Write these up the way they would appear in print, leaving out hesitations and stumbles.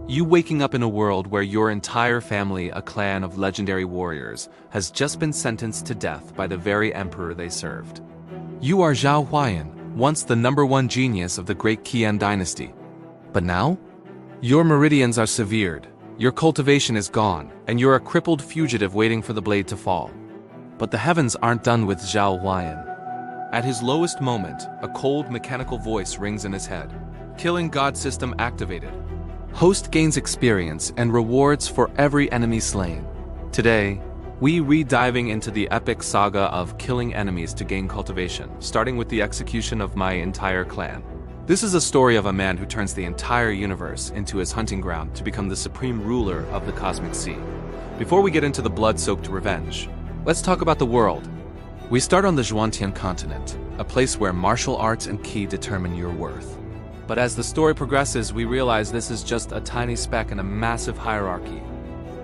You waking up in a world where your entire family, a clan of legendary warriors, has just been sentenced to death by the very emperor they served. You are Zhao Huayan, once the #1 genius of the great Qian dynasty. But now? Your meridians are severed, your cultivation is gone, and you're a crippled fugitive waiting for the blade to fall. But the heavens aren't done with Zhao Huayan. At his lowest moment, a cold mechanical voice rings in his head. Killing God system activated. Host gains experience and rewards for every enemy slain. Today, we re-diving into the epic saga of killing enemies to gain cultivation, starting with the execution of my entire clan. This is a story of a man who turns the entire universe into his hunting ground to become the supreme ruler of the cosmic sea. Before we get into the blood-soaked revenge, let's talk about the world. We start on the Zhuantian continent, a place where martial arts and Qi determine your worth. But as the story progresses, we realize this is just a tiny speck in a massive hierarchy.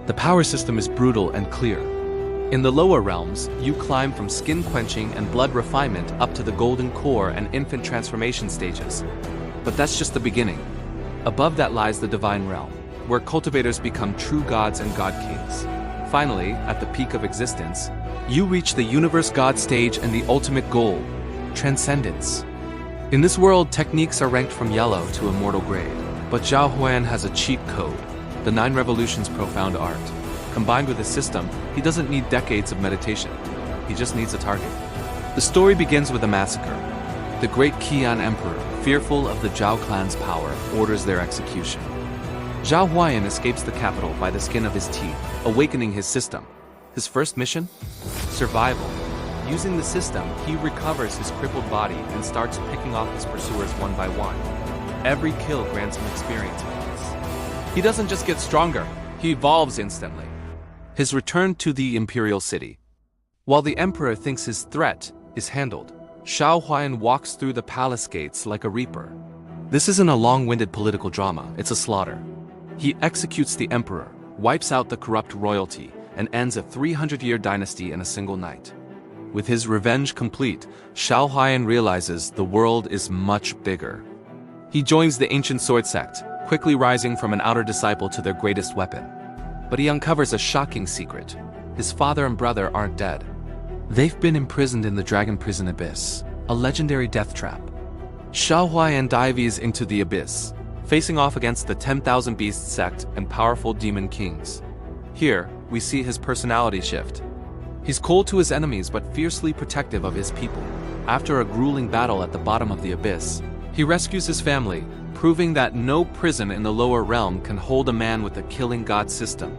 The power system is brutal and clear. In the lower realms, you climb from skin quenching and blood refinement up to the golden core and infant transformation stages. But that's just the beginning. Above that lies the divine realm, where cultivators become true gods and god kings. Finally, at the peak of existence, you reach the universe god stage and the ultimate goal, transcendence. In this world, techniques are ranked from yellow to immortal grade, but Zhao Huayan has a cheat code, the 9 Revolutions profound art. Combined with his system, he doesn't need decades of meditation. He just needs a target. The story begins with a massacre. The great Qian emperor, fearful of the Zhao clan's power, orders their execution. Zhao Huayan escapes the capital by the skin of his teeth, awakening his system. His first mission? Survival. Using the system, he recovers his crippled body and starts picking off his pursuers one by one. Every kill grants him experience points. He doesn't just get stronger, he evolves instantly. His return to the imperial city. While the emperor thinks his threat is handled, Zhao Huayan walks through the palace gates like a reaper. This isn't a long-winded political drama, it's a slaughter. He executes the emperor, wipes out the corrupt royalty, and ends a 300-year dynasty in a single night. With his revenge complete, Zhao Huayan realizes the world is much bigger. He joins the ancient sword sect, quickly rising from an outer disciple to their greatest weapon. But he uncovers a shocking secret. His father and brother aren't dead. They've been imprisoned in the Dragon Prison Abyss, a legendary death trap. Zhao Huayan dives into the abyss, facing off against the 10,000 Beasts sect and powerful demon kings. Here, we see his personality shift. He's cold to his enemies but fiercely protective of his people. After a grueling battle at the bottom of the abyss, he rescues his family, proving that no prison in the lower realm can hold a man with a killing god system.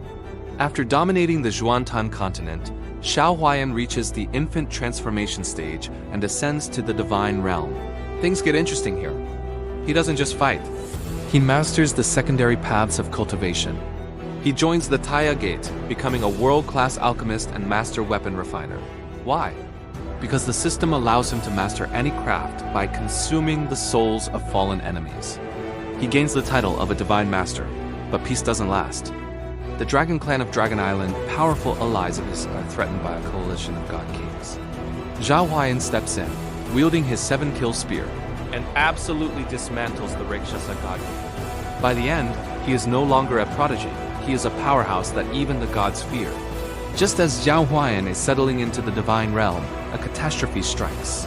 After dominating the Zhuantian continent, Zhao Huayan reaches the infant transformation stage and ascends to the divine realm. Things get interesting here. He doesn't just fight. He masters the secondary paths of cultivation. He joins the Taya Gate, becoming a world-class alchemist and master weapon refiner. Why? Because the system allows him to master any craft by consuming the souls of fallen enemies. He gains the title of a divine master, but peace doesn't last. The Dragon Clan of Dragon Island, powerful allies of his, are threatened by a coalition of god kings. Zhao Huayan steps in, wielding his 7-kill spear, and absolutely dismantles the Rakshasa god king. By the end, he is no longer a prodigy. He is a powerhouse that even the gods fear. Just as Zhao Huayan is settling into the divine realm, a catastrophe strikes.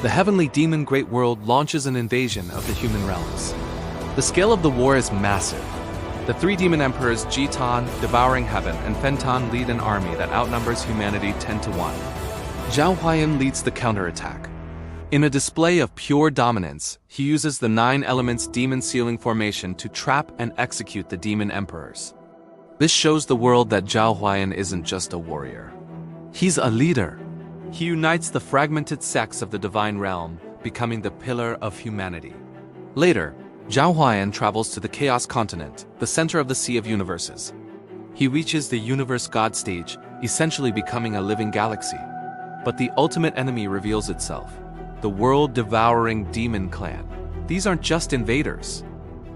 The heavenly demon Great World launches an invasion of the human realms. The scale of the war is massive. The 3 demon emperors Jitan, Devouring Heaven, and Fenton lead an army that outnumbers humanity 10-1. Zhao Huayan leads the counterattack. In a display of pure dominance, he uses the 9 elements demon sealing formation to trap and execute the demon emperors. This shows the world that Zhao Huayan isn't just a warrior. He's a leader. He unites the fragmented sects of the divine realm, becoming the pillar of humanity. Later, Zhao Huayan travels to the Chaos Continent, the center of the Sea of Universes. He reaches the Universe God stage, essentially becoming a living galaxy. But the ultimate enemy reveals itself, the world-devouring demon clan. These aren't just invaders.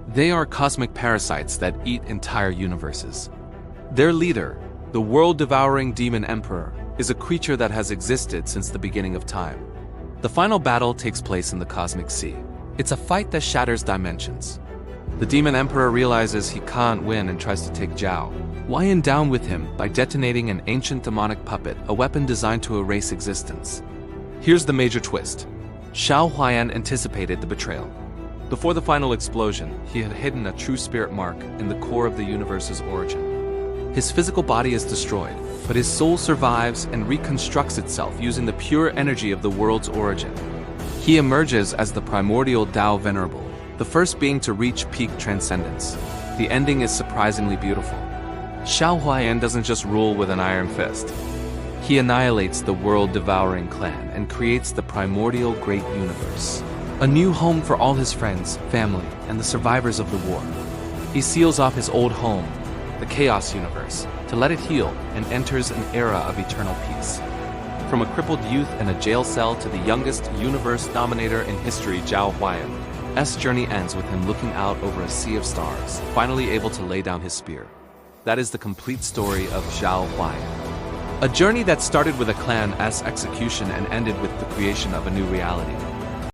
They are cosmic parasites that eat entire universes. Their leader, the world-devouring demon emperor, is a creature that has existed since the beginning of time. The final battle takes place in the cosmic sea. It's a fight that shatters dimensions. The Demon Emperor realizes he can't win and tries to take Zhao Huayan down with him by detonating an ancient demonic puppet, a weapon designed to erase existence. Here's the major twist. Zhao Huayan anticipated the betrayal. Before the final explosion, he had hidden a true spirit mark in the core of the universe's origin. His physical body is destroyed, but his soul survives and reconstructs itself using the pure energy of the world's origin. He emerges as the primordial Tao Venerable, the first being to reach peak transcendence. The ending is surprisingly beautiful. Zhao Huayan doesn't just rule with an iron fist. He annihilates the world-devouring clan and creates the primordial great universe, a new home for all his friends, family, and the survivors of the war. He seals off his old home, the Chaos Universe, to let it heal and enters an era of eternal peace. From a crippled youth in a jail cell to the youngest universe dominator in history, Zhao Huayan's journey ends with him looking out over a sea of stars, finally able to lay down his spear. That is the complete story of Zhao Huayan. A journey that started with a clan's execution and ended with the creation of a new reality.